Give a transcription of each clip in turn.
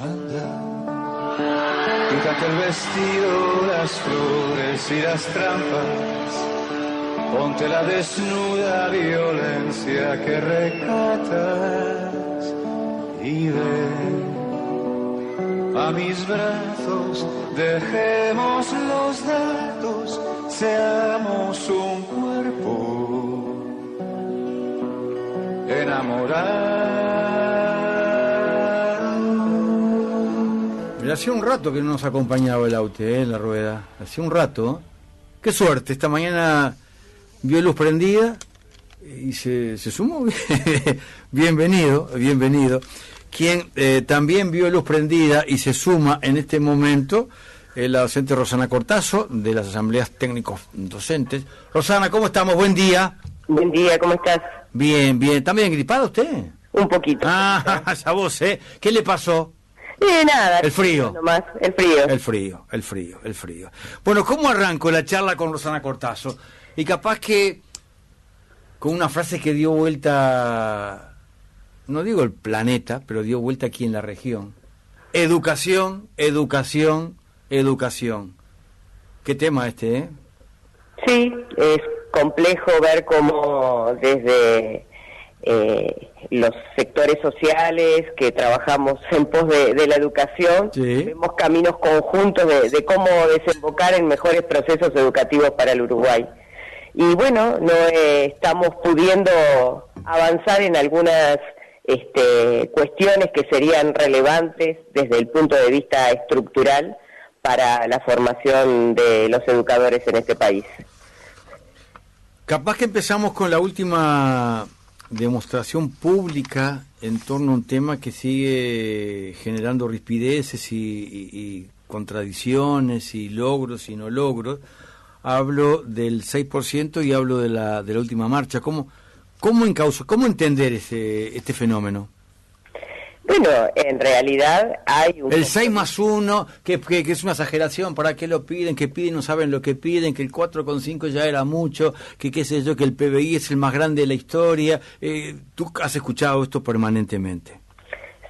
Anda, quítate el vestido, las flores y las trampas, ponte la desnuda violencia que recatas y ven a mis brazos, dejemos los datos, seamos un cuerpo enamorado. Hacía un rato que no nos acompañaba el Aute, la rueda. Hacía un rato. Qué suerte, esta mañana vio luz prendida y se sumó. Bienvenido. Quien también vio luz prendida y se suma en este momento es la docente Rosana Cortazo, de las asambleas técnicos docentes. Rosana, ¿cómo estamos? Buen día. Buen día, ¿cómo estás? Bien. ¿Está bien gripada usted? Un poquito. Esa voz, ¿eh? ¿Qué le pasó? Nada. El frío. Nomás, el frío. Bueno, ¿cómo arranco la charla con Rosana Cortazo? Y capaz que con una frase que dio vuelta, no digo el planeta, pero dio vuelta aquí en la región. Educación. ¿Qué tema este, eh? Sí, es complejo ver cómo desde los sectores sociales que trabajamos en pos de la educación, sí, vemos caminos conjuntos de cómo desembocar en mejores procesos educativos para el Uruguay. Y bueno, no estamos pudiendo avanzar en algunas cuestiones que serían relevantes desde el punto de vista estructural para la formación de los educadores en este país. Capaz que empezamos con la última demostración pública en torno a un tema que sigue generando rispideces y contradicciones y logros y no logros. Hablo del 6% y hablo de la última marcha. ¿Cómo entender este fenómeno? Bueno, en realidad hay un... El 6 más 1, que es una exageración, ¿para qué lo piden? Que piden, no saben lo que piden, que el 4,5 ya era mucho, que qué sé yo, que el PBI es el más grande de la historia. Tú has escuchado esto permanentemente.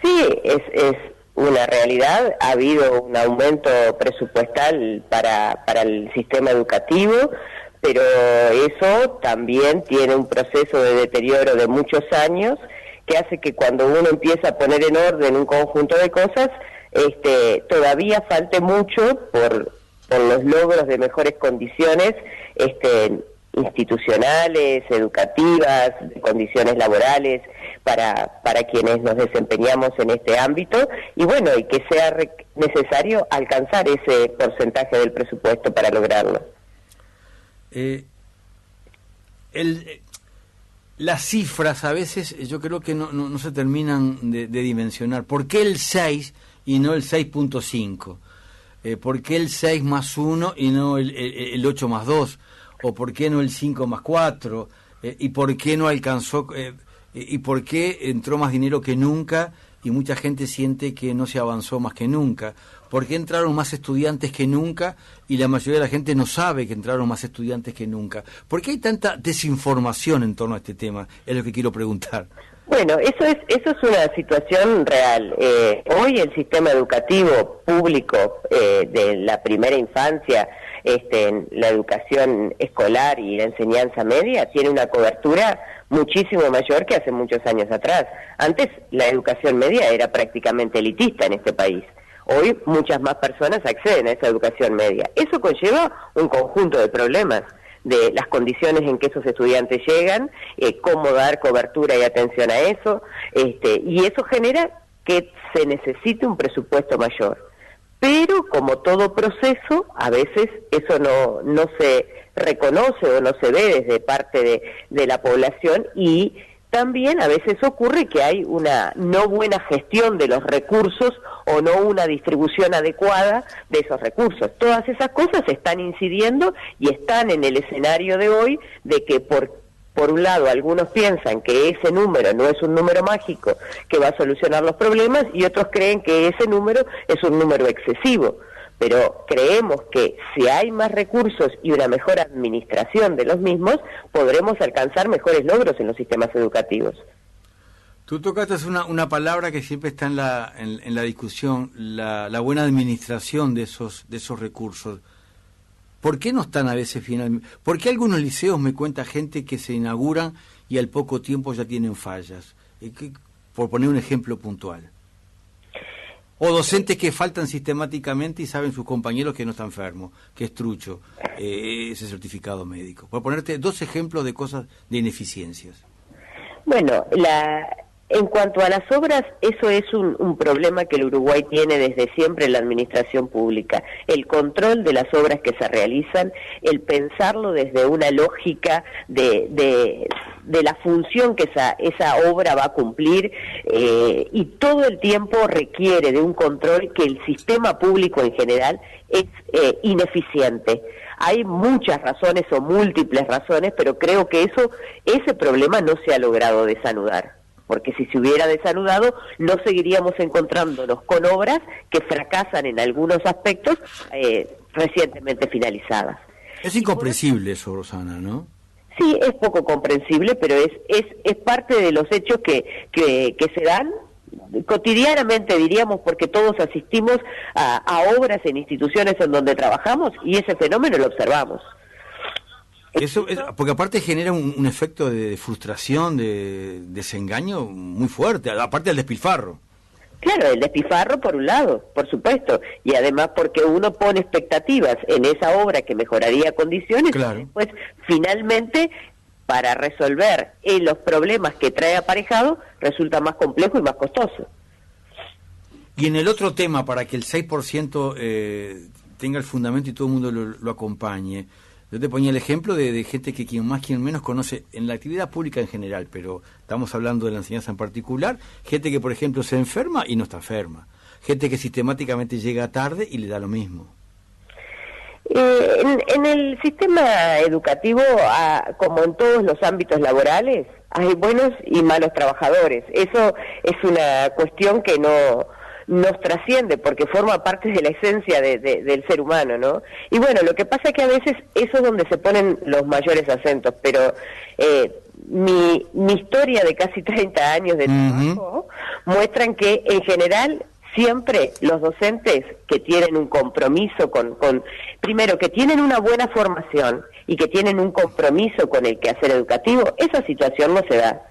Sí, es una realidad. Ha habido un aumento presupuestal para el sistema educativo, pero eso también tiene un proceso de deterioro de muchos años, que hace que cuando uno empieza a poner en orden un conjunto de cosas, todavía falte mucho por los logros de mejores condiciones institucionales, educativas, condiciones laborales para quienes nos desempeñamos en este ámbito, y bueno, y que sea necesario alcanzar ese porcentaje del presupuesto para lograrlo. Las cifras a veces yo creo que no se terminan de dimensionar. ¿Por qué el 6 y no el 6.5? ¿Por qué el 6 más 1 y no el 8 más 2? ¿O por qué no el 5 más 4? ¿Y por qué no alcanzó? ¿Y por qué entró más dinero que nunca y mucha gente siente que no se avanzó más que nunca? ¿Por qué entraron más estudiantes que nunca y la mayoría de la gente no sabe que entraron más estudiantes que nunca? ¿Por qué hay tanta desinformación en torno a este tema? Es lo que quiero preguntar. Bueno, eso es una situación real. Hoy el sistema educativo público de la primera infancia, la educación escolar y la enseñanza media, tiene una cobertura muchísimo mayor que hace muchos años atrás. Antes la educación media era prácticamente elitista en este país. Hoy muchas más personas acceden a esa educación media. Eso conlleva un conjunto de problemas, de las condiciones en que esos estudiantes llegan, cómo dar cobertura y atención a eso, y eso genera que se necesite un presupuesto mayor. Pero como todo proceso, a veces eso no se reconoce o no se ve desde parte de la población, y también a veces ocurre que hay una no buena gestión de los recursos o no una distribución adecuada de esos recursos. Todas esas cosas están incidiendo y están en el escenario de hoy, de que por un lado algunos piensan que ese número no es un número mágico que va a solucionar los problemas, y otros creen que ese número es un número excesivo. Pero creemos que si hay más recursos y una mejor administración de los mismos, podremos alcanzar mejores logros en los sistemas educativos. Tú tocaste una palabra que siempre está en la discusión, la buena administración de esos recursos. ¿Por qué no están a veces finalmente? ¿Por qué algunos liceos, me cuenta gente, que se inauguran y al poco tiempo ya tienen fallas? Por poner un ejemplo puntual. O docentes que faltan sistemáticamente y saben sus compañeros que no está enfermo, que es trucho, ese certificado médico. Por ponerte 2 ejemplos de cosas, de ineficiencias. Bueno, en cuanto a las obras, eso es un problema que el Uruguay tiene desde siempre en la administración pública. El control de las obras que se realizan, el pensarlo desde una lógica de la función que esa obra va a cumplir, y todo el tiempo requiere de un control que el sistema público en general es ineficiente. Hay muchas razones o múltiples razones, pero creo que ese problema no se ha logrado desanudar. Porque si se hubiera desanudado, no seguiríamos encontrándonos con obras que fracasan en algunos aspectos recientemente finalizadas. Es incomprensible eso, Rosana, ¿no? Sí, es poco comprensible, pero es parte de los hechos que se dan cotidianamente, diríamos, porque todos asistimos a obras en instituciones en donde trabajamos y ese fenómeno lo observamos. Eso es, porque aparte genera un efecto de frustración, de desengaño muy fuerte, aparte del despilfarro. Claro, el despilfarro por un lado, por supuesto, y además porque uno pone expectativas en esa obra que mejoraría condiciones, claro. Pues finalmente para resolver los problemas que trae aparejado resulta más complejo y más costoso. Y en el otro tema, para que el 6% tenga el fundamento y todo el mundo lo acompañe, yo te ponía el ejemplo de gente que quien más, quien menos conoce en la actividad pública en general, pero estamos hablando de la enseñanza en particular, gente que, por ejemplo, se enferma y no está enferma, gente que sistemáticamente llega tarde y le da lo mismo. En el sistema educativo, como en todos los ámbitos laborales, hay buenos y malos trabajadores. Eso es una cuestión que nos trasciende porque forma parte de la esencia del ser humano, ¿no? Y bueno, lo que pasa es que a veces eso es donde se ponen los mayores acentos, pero mi historia de casi 30 años de trabajo muestran que en general siempre los docentes que tienen un compromiso primero, que tienen una buena formación y que tienen un compromiso con el quehacer educativo, esa situación no se da.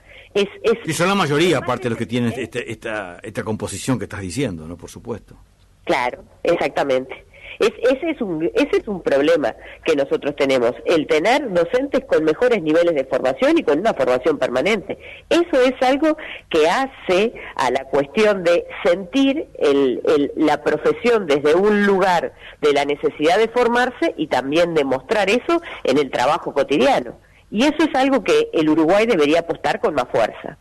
Y son la mayoría, aparte de los que tienen esta composición que estás diciendo, ¿no? Por supuesto. Claro, exactamente. Ese es un problema que nosotros tenemos, el tener docentes con mejores niveles de formación y con una formación permanente. Eso es algo que hace a la cuestión de sentir la profesión desde un lugar de la necesidad de formarse y también demostrar eso en el trabajo cotidiano. Y eso es algo que el Uruguay debería apostar con más fuerza.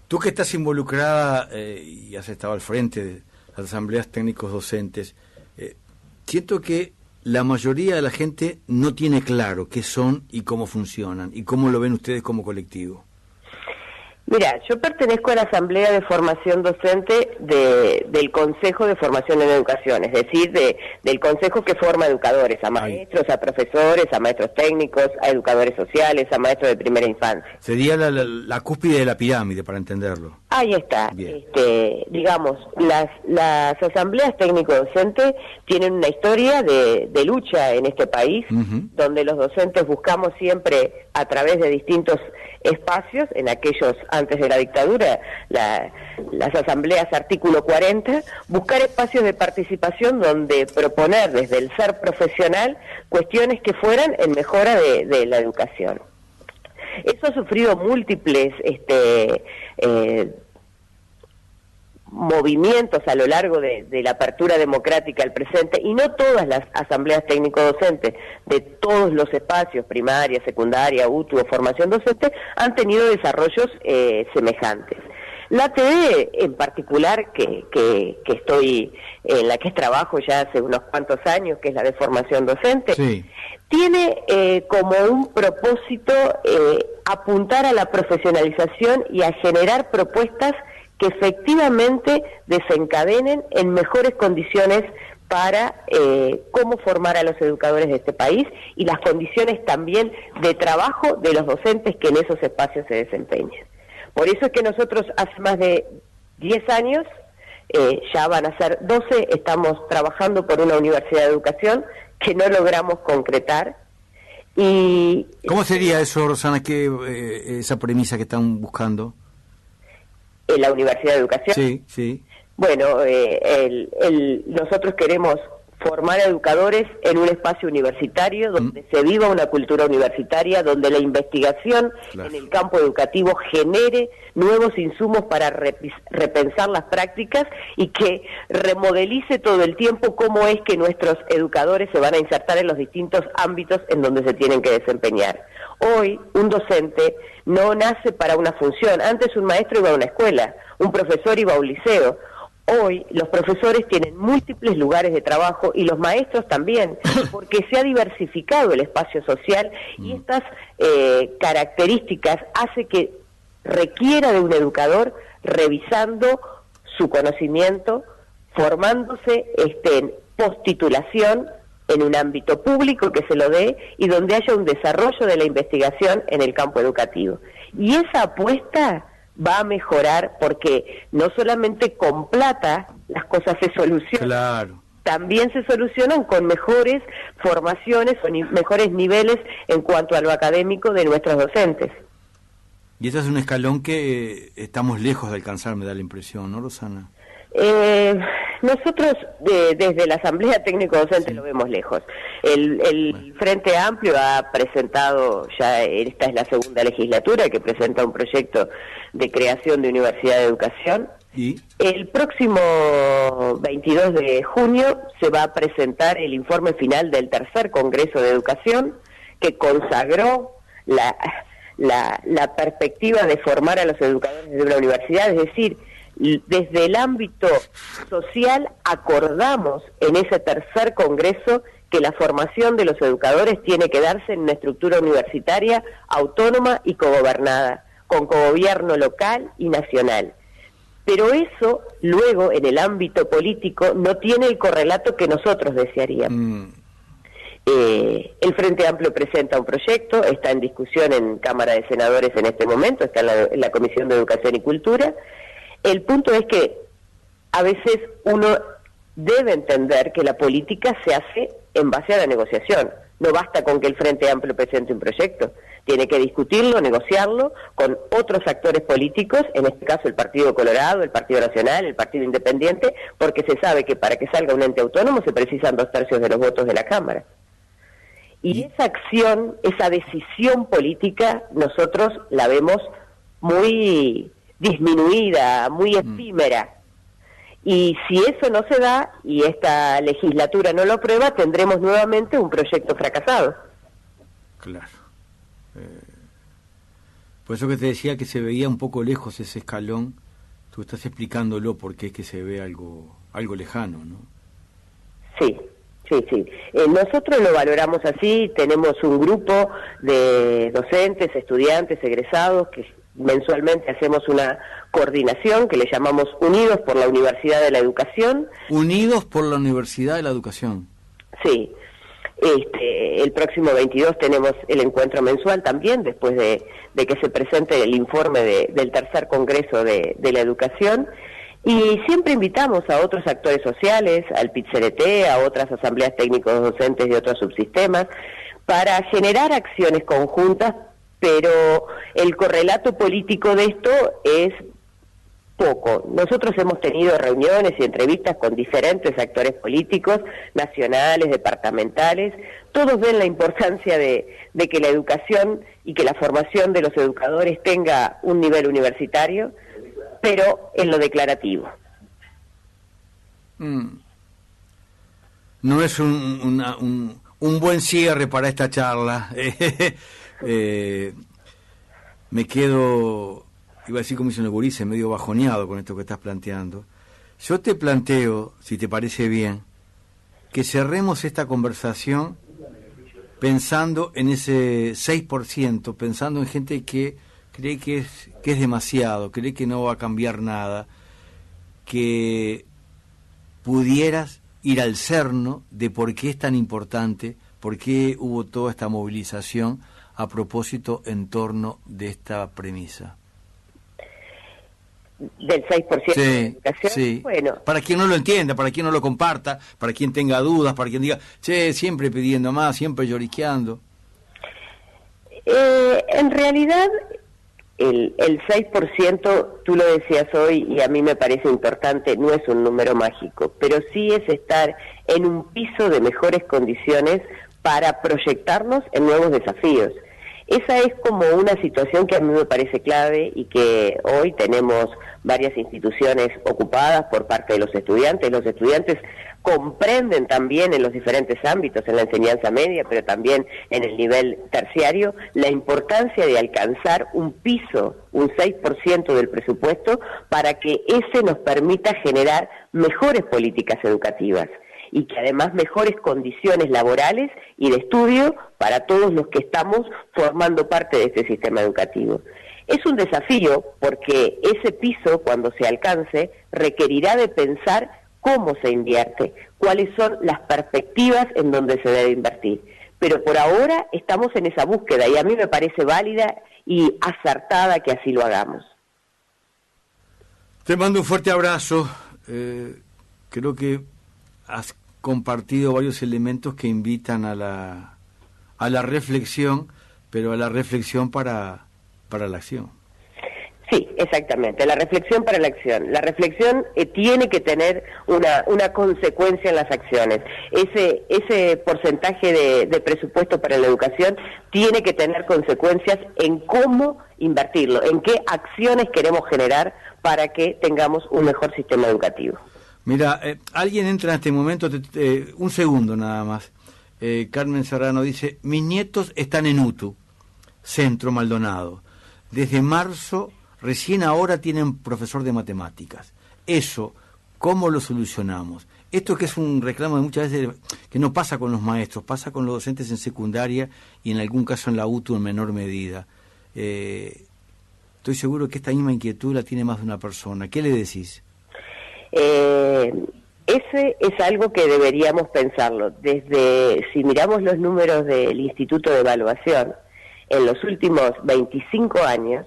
Tú que estás involucrada y has estado al frente de las asambleas técnicos docentes, siento que la mayoría de la gente no tiene claro qué son y cómo funcionan y cómo lo ven ustedes como colectivo. Mira, yo pertenezco a la Asamblea de Formación Docente del Consejo de Formación en Educación, es decir, del Consejo que forma educadores, a maestros, a profesores, a maestros técnicos, a educadores sociales, a maestros de primera infancia. Sería la cúspide de la pirámide, para entenderlo. Ahí está. Digamos, las asambleas técnico-docentes tienen una historia de lucha en este país, donde los docentes buscamos siempre, a través de distintos espacios, en aquellos antes de la dictadura, las asambleas artículo 40, buscar espacios de participación donde proponer desde el ser profesional cuestiones que fueran en mejora de la educación. Eso ha sufrido múltiples movimientos a lo largo de la apertura democrática al presente, y no todas las asambleas técnico-docentes de todos los espacios, primaria, secundaria, UTU o formación docente, han tenido desarrollos semejantes. La ATD en particular, que estoy en la que trabajo ya hace unos cuantos años, que es la de formación docente, sí, tiene como un propósito apuntar a la profesionalización y a generar propuestas que efectivamente desencadenen en mejores condiciones para cómo formar a los educadores de este país y las condiciones también de trabajo de los docentes que en esos espacios se desempeñan. Por eso es que nosotros hace más de 10 años, ya van a ser 12, estamos trabajando por una universidad de educación que no logramos concretar. Y ¿cómo sería eso, Rosana, esa premisa que están buscando? ¿La universidad de educación? Sí, sí. Bueno, nosotros queremos formar educadores en un espacio universitario donde se viva una cultura universitaria, donde la investigación en el campo educativo genere nuevos insumos para repensar las prácticas y que remodelice todo el tiempo cómo es que nuestros educadores se van a insertar en los distintos ámbitos en donde se tienen que desempeñar. Hoy, un docente no nace para una función. Antes un maestro iba a una escuela, un profesor iba a un liceo. Hoy los profesores tienen múltiples lugares de trabajo y los maestros también, porque se ha diversificado el espacio social y estas características hace que requiera de un educador revisando su conocimiento, formándose en post-titulación en un ámbito público que se lo dé y donde haya un desarrollo de la investigación en el campo educativo. Y esa apuesta va a mejorar porque no solamente con plata las cosas se solucionan, claro, también se solucionan con mejores formaciones o mejores niveles en cuanto a lo académico de nuestros docentes. Y ese es un escalón que estamos lejos de alcanzar, me da la impresión, ¿no, Rosana? Nosotros desde la Asamblea Técnico Docente lo vemos lejos. El Frente Amplio ha presentado, ya esta es la segunda legislatura que presenta un proyecto de creación de Universidad de Educación. ¿Y? El próximo 22 de junio se va a presentar el informe final del tercer Congreso de Educación que consagró la perspectiva de formar a los educadores de una universidad, es decir, desde el ámbito social acordamos en ese tercer congreso que la formación de los educadores tiene que darse en una estructura universitaria autónoma y cogobernada, con cogobierno local y nacional. Pero eso, luego, en el ámbito político, no tiene el correlato que nosotros desearíamos. El Frente Amplio presenta un proyecto, está en discusión en Cámara de Senadores en este momento, está en la Comisión de Educación y Cultura. El punto es que a veces uno debe entender que la política se hace en base a la negociación. No basta con que el Frente Amplio presente un proyecto. Tiene que discutirlo, negociarlo con otros actores políticos, en este caso el Partido Colorado, el Partido Nacional, el Partido Independiente, porque se sabe que para que salga un ente autónomo se precisan 2/3 de los votos de la Cámara. Y esa acción, esa decisión política, nosotros la vemos muy disminuida, muy efímera. Y si eso no se da y esta legislatura no lo aprueba, tendremos nuevamente un proyecto fracasado. Claro. Por eso que te decía que se veía un poco lejos ese escalón. Tú estás explicándolo porque es que se ve algo lejano, ¿no? Sí. Nosotros lo valoramos así, tenemos un grupo de docentes, estudiantes, egresados que mensualmente hacemos una coordinación que le llamamos Unidos por la Universidad de la Educación. Unidos por la Universidad de la Educación. Sí. El próximo 22 tenemos el encuentro mensual también, después de que se presente el informe del tercer Congreso de la Educación. Y siempre invitamos a otros actores sociales, al PIT-CNT, a otras asambleas técnicos docentes de otros subsistemas, para generar acciones conjuntas, pero el correlato político de esto es poco. Nosotros hemos tenido reuniones y entrevistas con diferentes actores políticos, nacionales, departamentales. Todos ven la importancia de que la educación y que la formación de los educadores tenga un nivel universitario, pero en lo declarativo. No es un buen cierre para esta charla. Me quedo, iba a decir como dicen los gurises, medio bajoneado con esto que estás planteando. Yo te planteo, si te parece bien, que cerremos esta conversación pensando en ese 6%, pensando en gente que cree que es demasiado, cree que no va a cambiar nada, que pudieras ir al cerno de por qué es tan importante, por qué hubo toda esta movilización a propósito en torno de esta premisa. del 6% de Sí, educación. sí. Bueno, Para quien no lo entienda, para quien no lo comparta, para quien tenga dudas, para quien diga, che, siempre pidiendo más, siempre lloriqueando. en realidad el 6%, tú lo decías hoy y a mí me parece importante, no es un número mágico, pero sí es estar en un piso de mejores condiciones para proyectarnos en nuevos desafíos. Esa es como una situación que a mí me parece clave y que hoy tenemos varias instituciones ocupadas por parte de los estudiantes. Los estudiantes comprenden también en los diferentes ámbitos, en la enseñanza media, pero también en el nivel terciario, la importancia de alcanzar un piso, un 6% del presupuesto, para que ese nos permita generar mejores políticas educativas y que además mejores condiciones laborales y de estudio para todos los que estamos formando parte de este sistema educativo. Es un desafío porque ese piso, cuando se alcance, requerirá de pensar cómo se invierte, cuáles son las perspectivas en donde se debe invertir. Pero por ahora estamos en esa búsqueda y a mí me parece válida y acertada que así lo hagamos. Te mando un fuerte abrazo. Creo que has compartido varios elementos que invitan a la reflexión, pero a la reflexión para la acción. Sí, exactamente, la reflexión para la acción. La reflexión tiene que tener una consecuencia en las acciones. Ese porcentaje de presupuesto para la educación tiene que tener consecuencias en cómo invertirlo, en qué acciones queremos generar para que tengamos un mejor sistema educativo. Mira, alguien entra en este momento, un segundo nada más. Carmen Serrano dice, mis nietos están en UTU, Centro Maldonado. Desde marzo, recién ahora tienen profesor de matemáticas. Eso, ¿cómo lo solucionamos? Esto que es un reclamo de muchas veces que no pasa con los maestros, pasa con los docentes en secundaria y en algún caso en la UTU en menor medida. Estoy seguro que esta misma inquietud la tiene más de una persona. ¿Qué le decís? Ese es algo que deberíamos pensarlo. Si miramos los números del Instituto de Evaluación, en los últimos 25 años,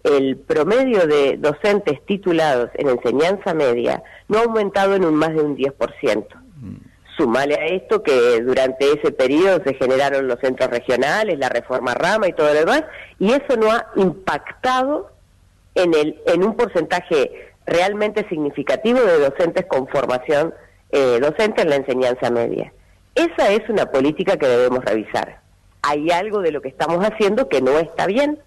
el promedio de docentes titulados en enseñanza media no ha aumentado en más de un 10%. Sumale a esto que durante ese periodo se generaron los centros regionales, la reforma Rama y todo lo demás, y eso no ha impactado en un porcentaje realmente significativo de docentes con formación docente en la enseñanza media. Esa es una política que debemos revisar. Hay algo de lo que estamos haciendo que no está bien,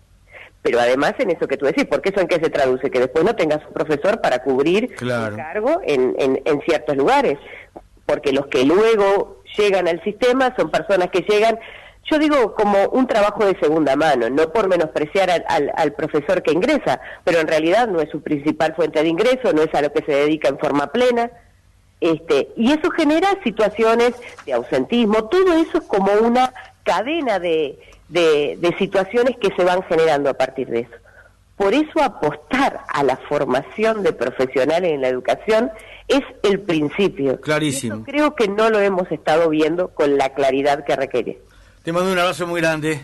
pero además en eso que tú decís, porque eso en qué se traduce, que después no tengas un profesor para cubrir el cargo en ciertos lugares, porque los que luego llegan al sistema son personas que llegan, yo digo como un trabajo de segunda mano, no por menospreciar al profesor que ingresa, pero en realidad no es su principal fuente de ingreso, no es a lo que se dedica en forma plena, y eso genera situaciones de ausentismo. Todo eso es como una cadena de situaciones que se van generando a partir de eso. Por eso apostar a la formación de profesionales en la educación es el principio. Clarísimo. Eso creo que no lo hemos estado viendo con la claridad que requiere. Te mando un abrazo muy grande.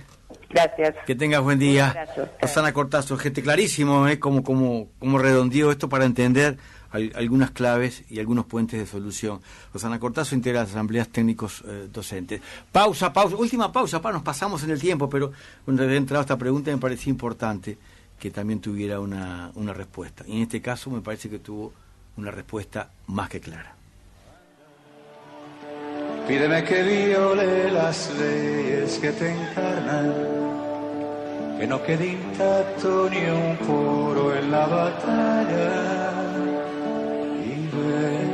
Gracias. Que tengas buen día. Un abrazo. Rosana Cortazo, gente, clarísimo, como redondeó esto para entender algunas claves y algunos puentes de solución. Rosana Cortazo integra las asambleas técnicos docentes. Pausa, última pausa, nos pasamos en el tiempo, pero cuando había entrado esta pregunta me parecía importante que también tuviera una respuesta. Y en este caso me parece que tuvo una respuesta más que clara. Pídeme que viole las leyes que te encarnan, que no quede intacto ni un poro en la batalla. Y ven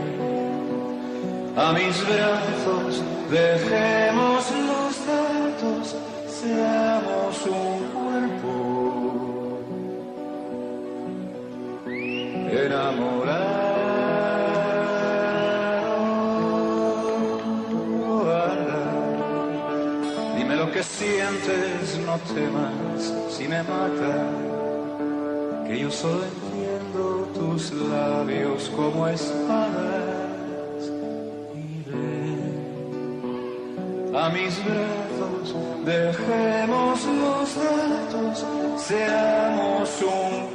a mis brazos, dejemos los datos, seamos un cuerpo enamorado. Que sientes, no temas si me mata, que yo solo entiendo tus labios como espadas. Y ven a mis brazos, dejemos los datos, seamos un